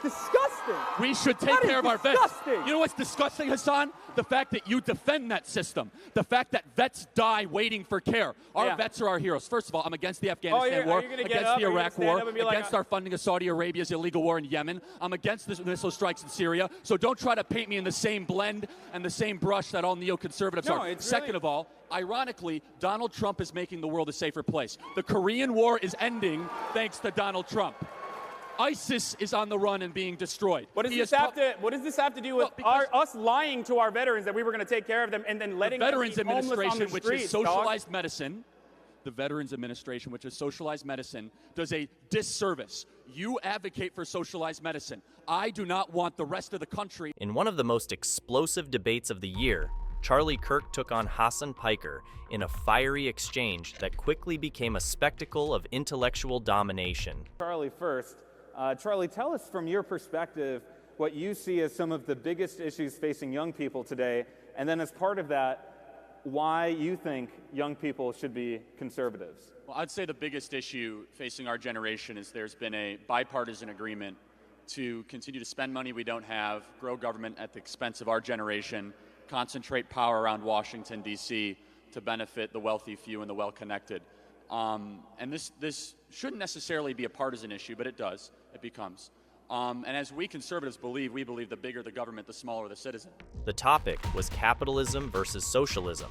disgusting. We should take care of our vets. Disgusting. You know what's disgusting, Hasan? The fact that you defend that system. The fact that vets die waiting for care. Our vets are our heroes. First of all, I'm against the Afghanistan war, against the Iraq war, against our funding of Saudi Arabia's illegal war in Yemen. I'm against the missile strikes in Syria. So don't try to paint me in the same blend and the same brush that all neoconservatives are. Second of all, ironically, Donald Trump is making the world a safer place. The Korean War is ending thanks to Donald Trump. ISIS is on the run and being destroyed. What does this have to do with us lying to our veterans that we were going to take care of them and then letting the Veterans them be homeless on the Administration, which streets, is socialized medicine, the Veterans Administration, which is socialized medicine, does a disservice. You advocate for socialized medicine. I do not want the rest of the country. In one of the most explosive debates of the year, Charlie Kirk took on Hasan Piker in a fiery exchange that quickly became a spectacle of intellectual domination. Charlie, first. Charlie, tell us from your perspective what you see as some of the biggest issues facing young people today, and then as part of that, why you think young people should be conservatives. Well, I'd say the biggest issue facing our generation is there's been a bipartisan agreement to continue to spend money we don't have, grow government at the expense of our generation, concentrate power around Washington, D.C. to benefit the wealthy few and the well-connected. And this shouldn't necessarily be a partisan issue, but it does. It becomes. And as we conservatives believe, we believe the bigger the government, the smaller the citizen. The topic was capitalism versus socialism.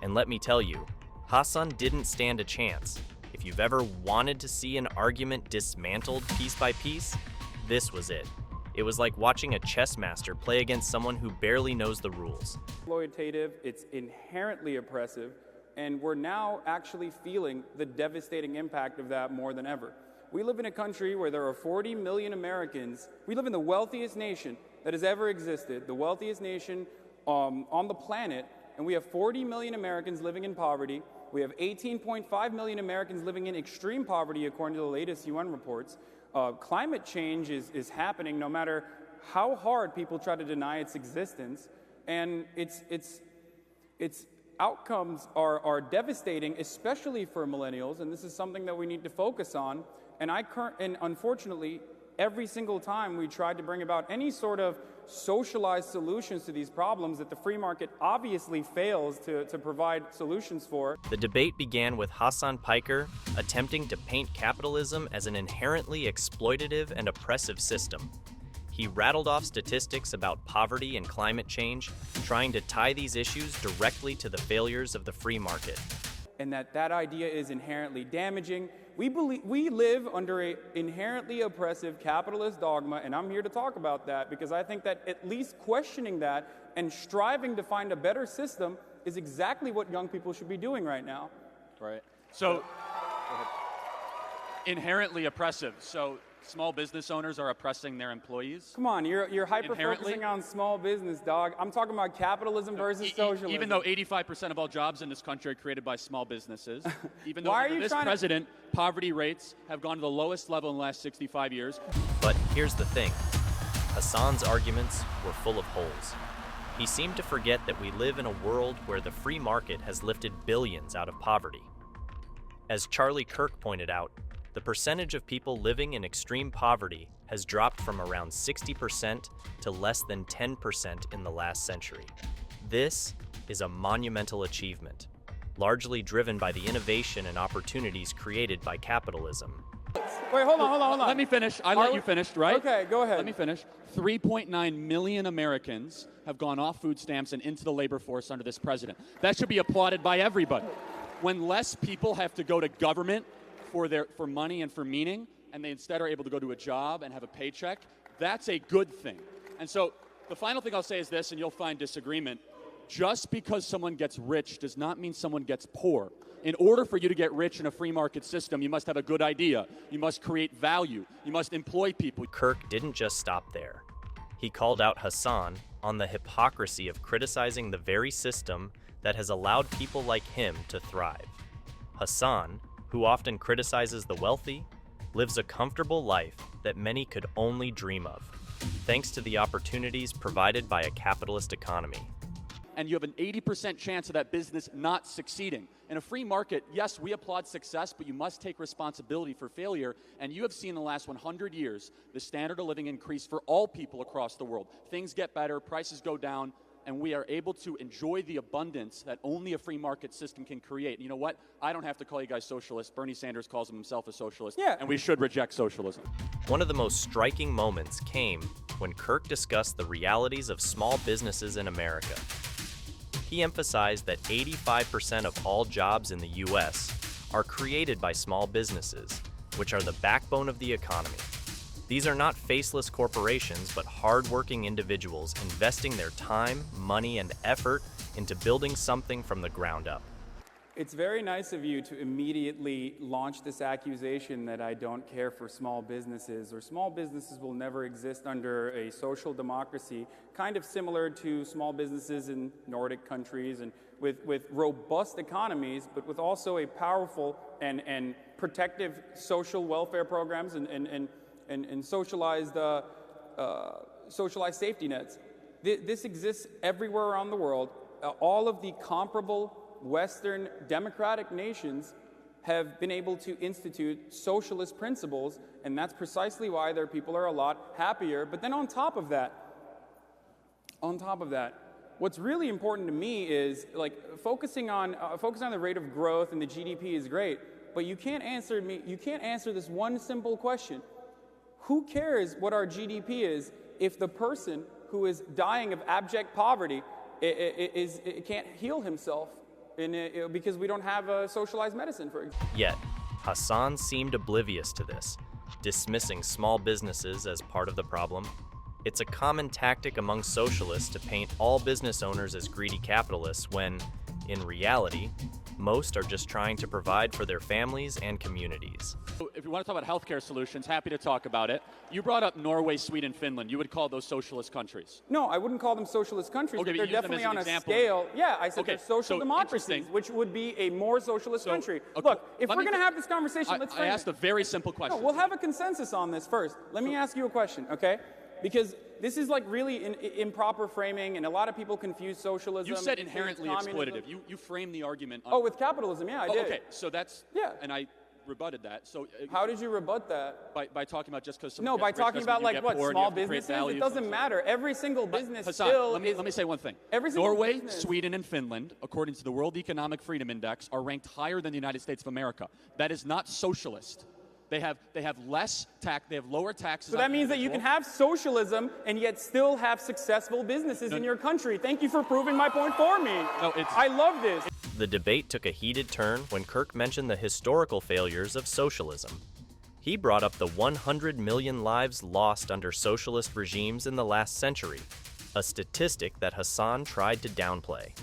And let me tell you, Hasan didn't stand a chance. If you've ever wanted to see an argument dismantled piece by piece, this was it. It was like watching a chess master play against someone who barely knows the rules. Exploitative, it's inherently oppressive, and we're now actually feeling the devastating impact of that more than ever. We live in a country where there are 40 million Americans. We live in the wealthiest nation that has ever existed, the wealthiest nation on the planet, and we have 40 million Americans living in poverty. We have 18.5 million Americans living in extreme poverty, according to the latest UN reports. Climate change is happening no matter how hard people try to deny its existence, and its outcomes are devastating, especially for millennials, and this is something that we need to focus on. And unfortunately, every single time we tried to bring about any sort of socialized solutions to these problems that the free market obviously fails to provide solutions for. The debate began with Hasan Piker attempting to paint capitalism as an inherently exploitative and oppressive system. He rattled off statistics about poverty and climate change, trying to tie these issues directly to the failures of the free market. And that idea is inherently damaging. We live under an inherently oppressive capitalist dogma, and I'm here to talk about that because I think that at least questioning that and striving to find a better system is exactly what young people should be doing right now. Right. So, inherently oppressive. So, small business owners are oppressing their employees? Come on, you're hyper-focusing on small business, dog. I'm talking about capitalism versus socialism. Even though 85% of all jobs in this country are created by small businesses, even though under this president, poverty rates have gone to the lowest level in the last 65 years. But here's the thing. Hasan's arguments were full of holes. He seemed to forget that we live in a world where the free market has lifted billions out of poverty. As Charlie Kirk pointed out, the percentage of people living in extreme poverty has dropped from around 60% to less than 10% in the last century. This is a monumental achievement, largely driven by the innovation and opportunities created by capitalism. Wait, hold on. Let me finish. I let you finish, right? Okay, go ahead. Let me finish. 3.9 million Americans have gone off food stamps and into the labor force under this president. That should be applauded by everybody. When less people have to go to government for money and for meaning, and they instead are able to go to a job and have a paycheck, that's a good thing. And so the final thing I'll say is this, and you'll find disagreement. Just because someone gets rich does not mean someone gets poor. In order for you to get rich in a free market system, you must have a good idea. You must create value. You must employ people. Kirk didn't just stop there. He called out Hasan on the hypocrisy of criticizing the very system that has allowed people like him to thrive. Hasan, who often criticizes the wealthy, lives a comfortable life that many could only dream of, thanks to the opportunities provided by a capitalist economy. and you have an 80% chance of that business not succeeding. In a free market, yes, we applaud success, but you must take responsibility for failure. And you have seen in the last 100 years the standard of living increase for all people across the world. Things get better, prices go down, and we are able to enjoy the abundance that only a free market system can create. And you know what? I don't have to call you guys socialists. Bernie Sanders calls himself a socialist, and we should reject socialism. One of the most striking moments came when Kirk discussed the realities of small businesses in America. He emphasized that 85% of all jobs in the U.S. are created by small businesses, which are the backbone of the economy. These are not faceless corporations, but hardworking individuals investing their time, money, and effort into building something from the ground up. It's very nice of you to immediately launch this accusation that I don't care for small businesses, or small businesses will never exist under a social democracy, kind of similar to small businesses in Nordic countries and with robust economies, but with also a powerful and protective social welfare programs and socialized safety nets. This exists everywhere around the world. All of the comparable Western democratic nations have been able to institute socialist principles, and that's precisely why their people are a lot happier. But then on top of that, what's really important to me is focusing on the rate of growth and the GDP is great, but you can't answer this one simple question. Who cares what our GDP is if the person who is dying of abject poverty can't heal himself because we don't have a socialized medicine, for example? Yet, Hasan seemed oblivious to this, dismissing small businesses as part of the problem. It's a common tactic among socialists to paint all business owners as greedy capitalists when, in reality, most are just trying to provide for their families and communities. If you want to talk about healthcare solutions, happy to talk about it. You brought up Norway, Sweden, Finland. You would call those socialist countries? No, I wouldn't call them socialist countries, okay, but they're definitely on a scale. Yeah, I said they're social democracies, which would be a more socialist country. Okay. Look, if we're going to have this conversation, let's frame it. I asked a very simple question. No, we'll have a consensus on this first. Let me ask you a question, okay? Because this is really improper framing, and a lot of people confuse socialism. You said inherently exploitative. You framed the argument. With capitalism, yeah, I did. Okay, so that's and I rebutted that. So how did you rebut that? By talking about just because by talking about small businesses. It doesn't matter. Every single business Hasan, let me say one thing. Norway, business. Sweden, and Finland, according to the World Economic Freedom Index, are ranked higher than the United States of America. That is not socialist. They have less tax. They have lower taxes. So that means that you can have socialism and yet still have successful businesses in your country. Thank you for proving my point for me. I love this. The debate took a heated turn when Kirk mentioned the historical failures of socialism. He brought up the 100 million lives lost under socialist regimes in the last century, a statistic that Hasan tried to downplay.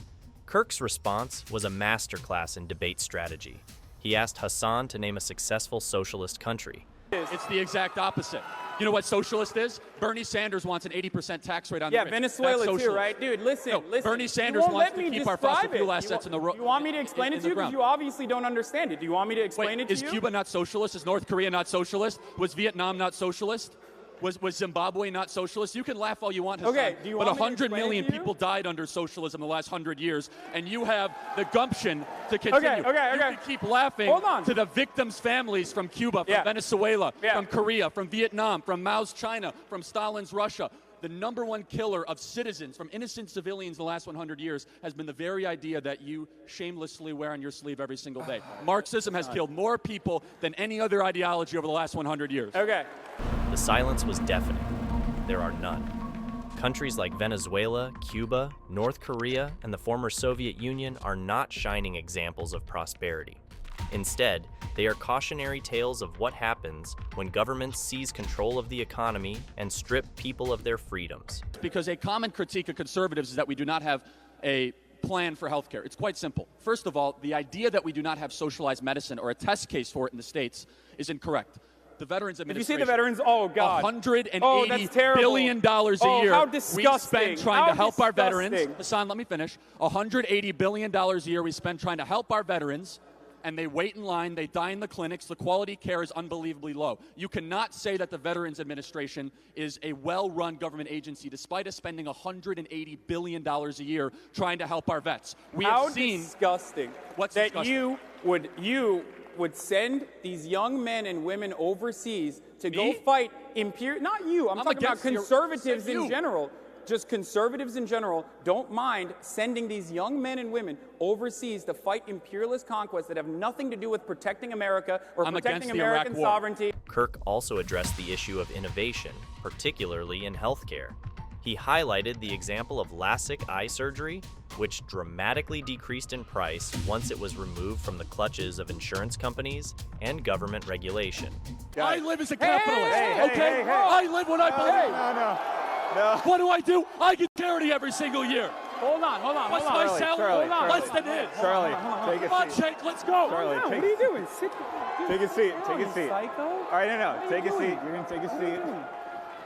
Kirk's response was a masterclass in debate strategy. He asked Hasan to name a successful socialist country. It's the exact opposite. You know what socialist is? Bernie Sanders wants an 80% tax rate on the rich. Venezuela too, right? Dude, listen. Bernie Sanders wants to keep our fossil fuel assets in the ground. You want me to explain it to you? Because you obviously don't understand it. Do you want me to explain it to you? Is Cuba not socialist? Is North Korea not socialist? Was Vietnam not socialist? Was Zimbabwe not socialist? You can laugh all you want, Hasan, but 100 million people died under socialism in the last 100 years, and you have the gumption to continue. You can keep laughing to the victims' families from Cuba, from Venezuela, from Korea, from Vietnam, from Mao's China, from Stalin's Russia. The number one killer of citizens, from innocent civilians in the last 100 years, has been the very idea that you shamelessly wear on your sleeve every single day. Marxism has killed more people than any other ideology over the last 100 years. The silence was deafening. There are none. Countries like Venezuela, Cuba, North Korea, and the former Soviet Union are not shining examples of prosperity. Instead, they are cautionary tales of what happens when governments seize control of the economy and strip people of their freedoms. Because a common critique of conservatives is that we do not have a plan for healthcare. It's quite simple. First of all, the idea that we do not have socialized medicine or a test case for it in the States is incorrect. The Veterans Administration. Did you say the veterans? Oh, God. $180 billion a year how disgusting. we spend trying to help our veterans. Hasan, let me finish. $180 billion a year we spend trying to help our veterans. and they wait in line, they die in the clinics, the quality care is unbelievably low. You cannot say that the Veterans Administration is a well-run government agency, despite us spending $180 billion a year trying to help our vets. We How have seen disgusting what's that disgusting? you would send these young men and women overseas to go Me? fight not you. I'm talking about against your- conservatives you. in general. Just conservatives in general don't mind sending these young men and women overseas to fight imperialist conquests that have nothing to do with protecting America or I'm protecting against the Iraq American War. sovereignty. Kirk also addressed the issue of innovation, particularly in healthcare. He highlighted the example of LASIK eye surgery, which dramatically decreased in price once it was removed from the clutches of insurance companies and government regulation. I live as a capitalist, hey, okay? hey. I live what I believe. No. What do? I get charity every single year. Hold on. What's my salary? Charlie. Less than his. Charlie, take Come on, a seat. Jake, let's go. Charlie, What are you doing? Sit down. take a seat. Down, Take a seat. Psycho. All right, no. What are Take you a doing? seat. You're gonna take a seat.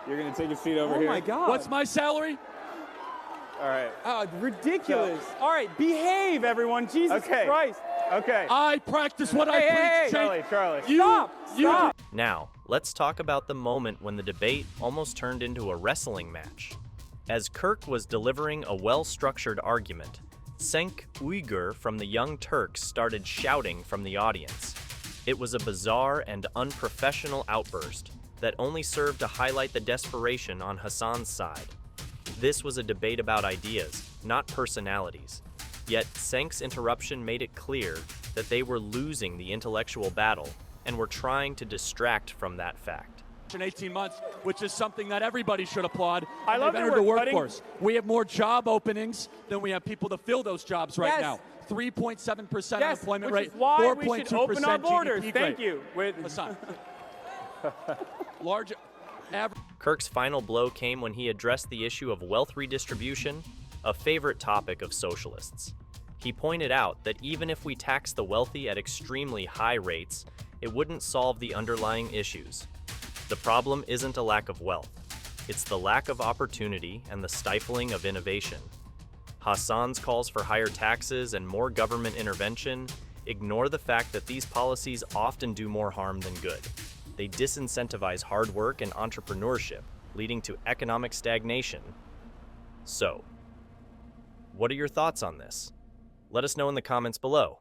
You're gonna take a seat over Oh here. my God. What's my salary? All right. Ridiculous. All right, behave, everyone. Jesus Okay. Christ. Okay. I practice what I Hey, preach, Jake. Charlie. Stop. Now, let's talk about the moment when the debate almost turned into a wrestling match. As Kirk was delivering a well-structured argument, Cenk Uygur from the Young Turks started shouting from the audience. It was a bizarre and unprofessional outburst that only served to highlight the desperation on Hasan's side. This was a debate about ideas, not personalities. Yet Cenk's interruption made it clear that they were losing the intellectual battle and were trying to distract from that fact. In 18 months, which is something that everybody should applaud. I love They've that entered the we're cutting- workforce. We have more job openings than we have people to fill those jobs right Yes. now. 3.7% Yes, unemployment which rate, is why 4.2% we should open our borders. GDP Thank grade. you. Hasan. Large average. Kirk's final blow came when he addressed the issue of wealth redistribution, a favorite topic of socialists. He pointed out that even if we tax the wealthy at extremely high rates, it wouldn't solve the underlying issues. The problem isn't a lack of wealth. It's the lack of opportunity and the stifling of innovation. Hasan's calls for higher taxes and more government intervention ignore the fact that these policies often do more harm than good. They disincentivize hard work and entrepreneurship, leading to economic stagnation. So, what are your thoughts on this? Let us know in the comments below.